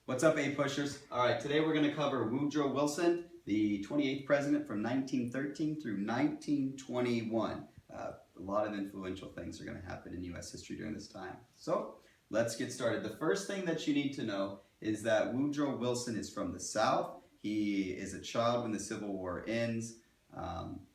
What's up, A-Pushers? All right, today we're going to cover Woodrow Wilson, the 28th president from 1913 through 1921. A lot of influential things are going to happen in U.S. history during this time. So let's get started. The first thing that you need to know is that Woodrow Wilson is from the South. He is a child when the Civil War ends,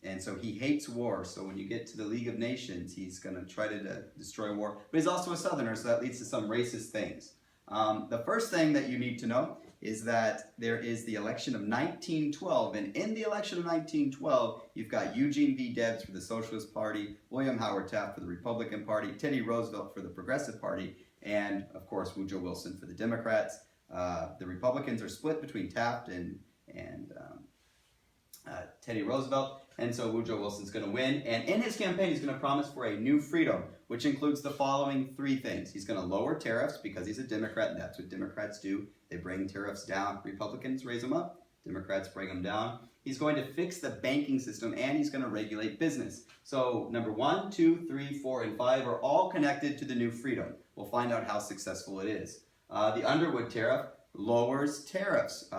and so he hates war. So when you get to the League of Nations, he's going to try to destroy war. But he's also a Southerner, so that leads to some racist things. The first thing that you need to know is that there is the election of 1912, and in the election of 1912, you've got Eugene V. Debs for the Socialist Party, William Howard Taft for the Republican Party, Teddy Roosevelt for the Progressive Party, and of course Woodrow Wilson for the Democrats. The Republicans are split between Taft and Teddy Roosevelt, and so Woodrow Wilson's going to win. And in his campaign, he's going to promise for a new freedom, which includes the following three things. He's going to lower tariffs because he's a Democrat, and that's what Democrats do. They bring tariffs down. Republicans raise them up. Democrats bring them down. He's going to fix the banking system, and he's going to regulate business. So number 1, 2, 3, 4, and 5 are all connected to the new freedom. We'll find out how successful it is. The Underwood tariff lowers tariffs.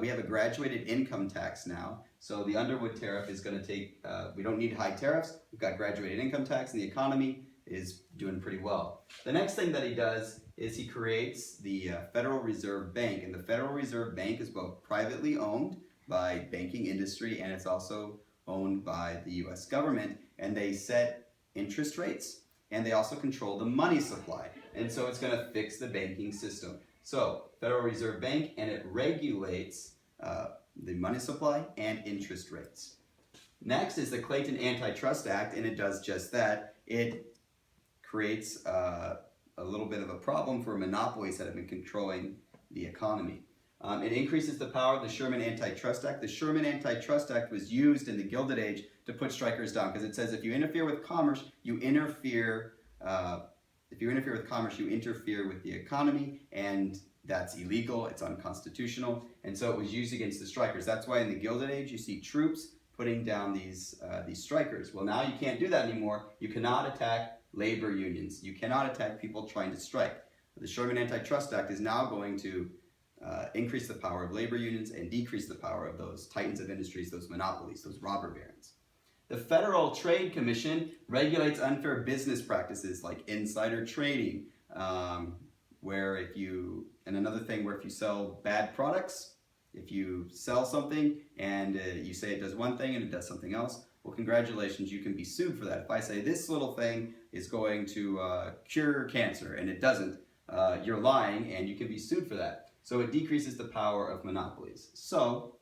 We have a graduated income tax now, so the Underwood tariff is going to take, we don't need high tariffs, we've got graduated income tax, and the economy is doing pretty well. The next thing that he does is he creates the Federal Reserve Bank, and the Federal Reserve Bank is both privately owned by banking industry, and it's also owned by the U.S. government, and they set interest rates, and they also control the money supply, and so it's going to fix the banking system. So, Federal Reserve Bank, and it regulates the money supply and interest rates. Next is the Clayton Antitrust Act, and it does just that. It creates a little bit of a problem for monopolies that have been controlling the economy. It increases the power of the Sherman Antitrust Act. The Sherman Antitrust Act was used in the Gilded Age to put strikers down because it says if you interfere with commerce, you interfere with the economy, and that's illegal, it's unconstitutional, and so it was used against the strikers. That's why in the Gilded Age you see troops putting down these strikers. Well, now you can't do that anymore. You cannot attack labor unions. You cannot attack people trying to strike. The Sherman Antitrust Act is now going to increase the power of labor unions and decrease the power of those titans of industries, those monopolies, those robber barons. The Federal Trade Commission regulates unfair business practices like insider trading, and another thing where if you sell bad products, if you sell something and you say it does one thing and it does something else, well, congratulations, you can be sued for that. If I say this little thing is going to cure cancer and it doesn't, you're lying and you can be sued for that. So it decreases the power of monopolies. So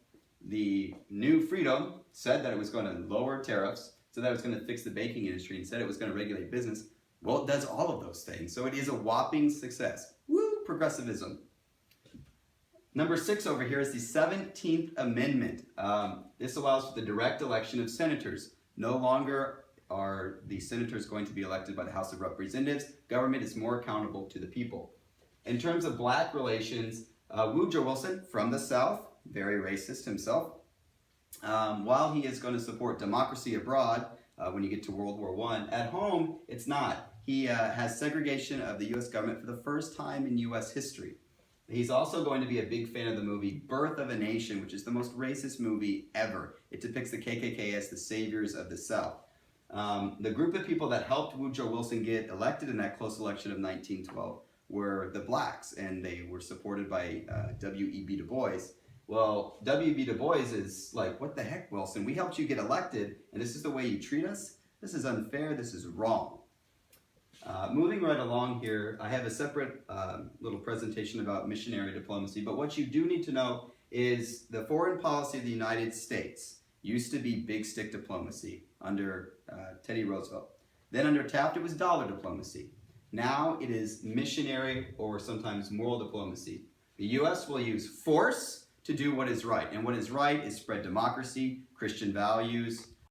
the new freedom said that it was going to lower tariffs, so that it was going to fix the banking industry, and said it was going to regulate business. Well, it does all of those things. So it is a whopping success. Woo, progressivism. Number 6 over here is the 17th Amendment. This allows for the direct election of senators. No longer are the senators going to be elected by the House of Representatives. Government is more accountable to the people. In terms of black relations, Woodrow Wilson, from the South, very racist himself, while he is going to support democracy abroad when you get to World War I, at home, it's not. He has segregation of the U.S. government for the first time in U.S. history. He's also going to be a big fan of the movie Birth of a Nation, which is the most racist movie ever. It depicts the KKK as the saviors of the South. The group of people that helped Woodrow Wilson get elected in that close election of 1912 were the blacks, and they were supported by W.E.B. Du Bois. Well, W.E.B. Du Bois is like, what the heck, Wilson? We helped you get elected, and this is the way you treat us? This is unfair. This is wrong. Moving right along here, I have a separate little presentation about missionary diplomacy, but what you do need to know is the foreign policy of the United States used to be big stick diplomacy under Teddy Roosevelt. Then under Taft, it was dollar diplomacy. Now it is missionary or sometimes moral diplomacy. The U.S. will use force to do what is right, and what is right is spread democracy, Christian values,